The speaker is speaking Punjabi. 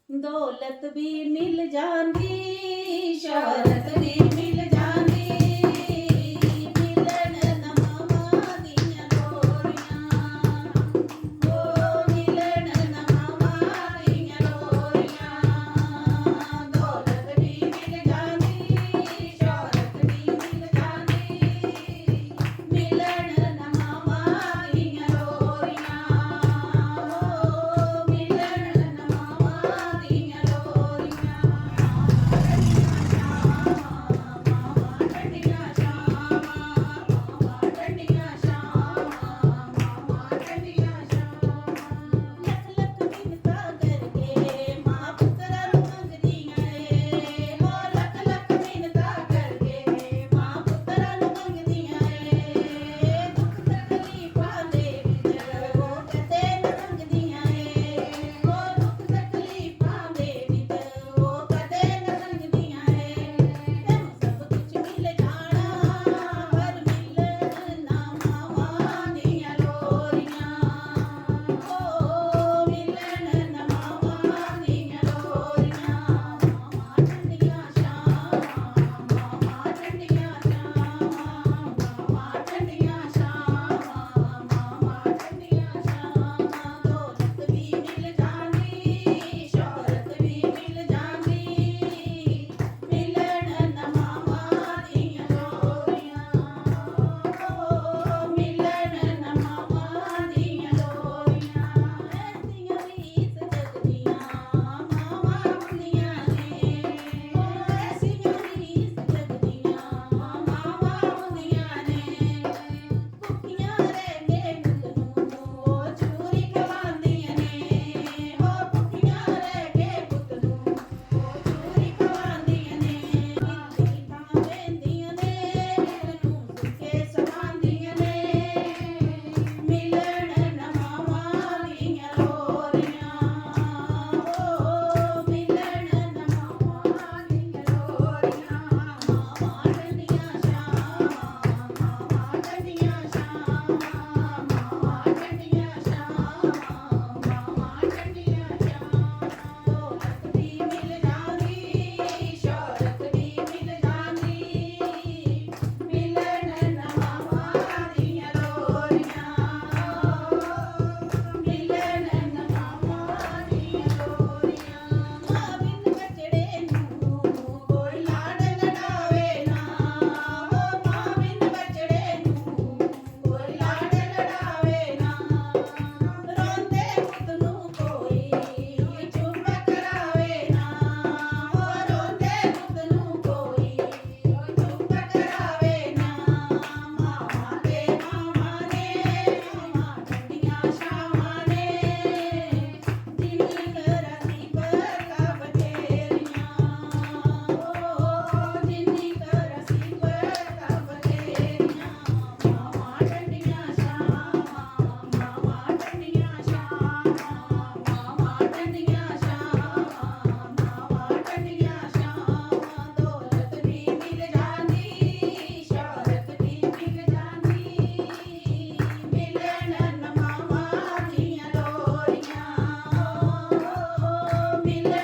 दौलत भी मिल जाती, शोहरत भी मिल जाती, मिलन न मामा दियां लोरियां, ओ मिलन न मामा दियां लोरियां। दौलत भी मिल जाती, शोहरत भी मिल जाती, मिलन न मामा दियां लोरियां, ओ मिलन न मामा दियां लोरियां। ठंडियां छावां, ठंडियां छावां, ठंडियां छावां। लख लख मिन्नतां करके मां पुत्तरां नूं मंगदियां ਏ, हो लख लख मिन्नतां करके मां पुत्तरां नूं मंगदियां ਏ। दुख तकलीफां दे विच वो कदे न लंघदियां ਏ, हो दुख तकलीफां दे विच वो कदे न लंघदियां ਏ। ਤੈਨੂੰ ਸਭ ਕੁਛ ਮਿਲ ਜਾਣਾ, ਪਰ ਮਿਲਣ ਨਾ ਮਾਵਾਂ ਦੀਆਂ ਲੋਰੀਆਂ, ਓ ਮਿਲਣ ਨਾ ਮਾਵਾਂ ਦੀਆਂ ਲੋਰੀਆਂ। ਮਾਵਾਂ ਠੰਡੀਆਂ ਛਾਵਾਂ, ਮਾਵਾਂ ਠੰਡੀਆਂ ਛਾਵਾਂ, ਮਾਵਾਂ ਠੰਡੀਆਂ ਛਾਵਾਂ, ਮਾਵਾਂ ਠੰਡੀਆਂ ਛਾਵਾਂ। ਦੌਲਤ ਵੀ ਮਿਲ ਜਾਂਦੀ, ਸ਼ੋਹਰਤ ਵੀ ਮਿਲ ਜਾਂਦੀ, ਮਿਲਣ ਨਾ ਮਾਵਾਂ ਦੀਆਂ ਲੋਰੀਆਂ, ਓ ਮਿਲਣ ਨਾ ਮਾਵਾਂ ਦੀਆਂ ਲੋਰੀਆਂ। ਐਸੀਆਂ ਰੀਸ ਜਗ ਦੀਆਂ ਮਾਵਾਂ ਹੁੰਦੀਆਂ ਨੇ, ਓ ਐਸੀਆਂ ਰੀਸ ਜਗ ਦੀਆਂ ਮਾਵਾਂ ਹੁੰਦੀਆਂ ਨੇ। ਭੁੱਖੀਆਂ ਰਹਿ ਕੇ ਪੁੱਤ ਨੂੰ ਉਹ ਚੂਰੀ ਖਵਾਉਂਦੀਆਂ ਨੇ, ਹੋ ਭੁੱਖੀਆਂ ਰਹਿ ਕੇ ਪੁੱਤ ਨੂੰ ਉਹ ਚੂਰੀ ਖਵਾਉਂਦੀਆਂ ਨੇ। ਮਿੱਟੀ ਤਾਂ ਵਹਿੰਦੀਆਂ ਨੇ, ਦਿਲ ਨੂੰ ਸੁੱਕੇ ਸਵਾਉਂਦੀਆਂ ਨੇ, ਮਿਲਣ ਨਾ ਮਾਵਾਂ ਦੀਆਂ ਲੋਰੀਆਂ, ਓ ਮਿਲਣ ਨਾ ਮਾਵਾਂ ਦੀਆਂ ਲੋਰੀਆਂ। ਮਾਵਾਂ ਠੰਡੀਆਂ ਛਾਵਾਂ, ਮਾਵਾਂ ਠੰਡੀਆਂ ਛਾਵਾਂ, ਮਾਵਾਂ ਠੰਡੀਆਂ ਛਾਵਾਂ, ਮਾਵਾਂ ਠੰਡੀਆਂ ਛਾਵਾਂ। ਦੌਲਤ ਵੀ ਮਿਲ ਜਾਂਦੀ, ਸ਼ੋਹਰਤ ਵੀ ਮਿਲ ਜਾਂਦੀ, ਮਿਲਣ ਨਾ ਮਾਵਾਂ ਦੀਆਂ ਲੋਰੀਆਂ, ਮਿਲਣ ਨਾ ਮਾਵਾਂ ਦੀਆਂ ਲੋਰੀਆਂ। ਮਾਂ ਬਿਨ ਬਚੜੇ ਨੂੰ ਕੋਈ ਲਾਡ ਲਡਾਵੇ ਨਾ, ਓ ਮਾਂ ਬਿਨ ਬਚੜੇ ਨੂੰ ਕੋਈ ਲਾਡ ਲਡਾਵੇ ਨਾ। ਰੋਂਦੇ ਪੁੱਤ ਨੂੰ ਕੋਈ ਚੁੱਪ ਕਰਾਵੇ ਨਾ, ਓ ਰੋਂਦੇ ਪੁੱਤ ਨੂੰ ਕੋਈ ਚੁੱਪ ਕਰਾਵੇ ਨਾ। ਮਾਵਾਂ ਦੇ ਮਾਵਾਂ ਨੇ, ਮਾਵਾਂ ਠੰਡੀਆਂ ਛਾਵਾਂ ਨੇ, ਜਿੰਨੀ ਕਰਾਂਦੀ ਬਰਕਾ ਬਥੇਰੀਆਂ, ਓ ਜਿੰਨੀ ਕਰਾਂਦੀ ਬਰਕਾ ਬਥੇਰੀਆਂ। ਮਾਵਾਂ ਠੰਡੀਆਂ ਛਾਵਾਂ, ਮਾਵਾਂ ਠੰਡੀਆਂ ਛਾਵਾਂ, ਮਾਵਾਂ ਠੰਡੀਆਂ ਛਾਵਾਂ, ਮਾਵਾਂ ਠੰਡੀਆਂ ਛਾਵਾਂ। ਦੌਲਤ ਵੀ ਮਿਲ ਜਾਂਦੀ, ਸ਼ੋਹਰਤ ਵੀ ਮਿਲ ਜਾਂਦੀ, ਮਿਲਣ ਨਾ ਮਾਵਾਂ ਦੀਆਂ ਲੋਰੀਆਂ, ਓ ਮਿਲਣ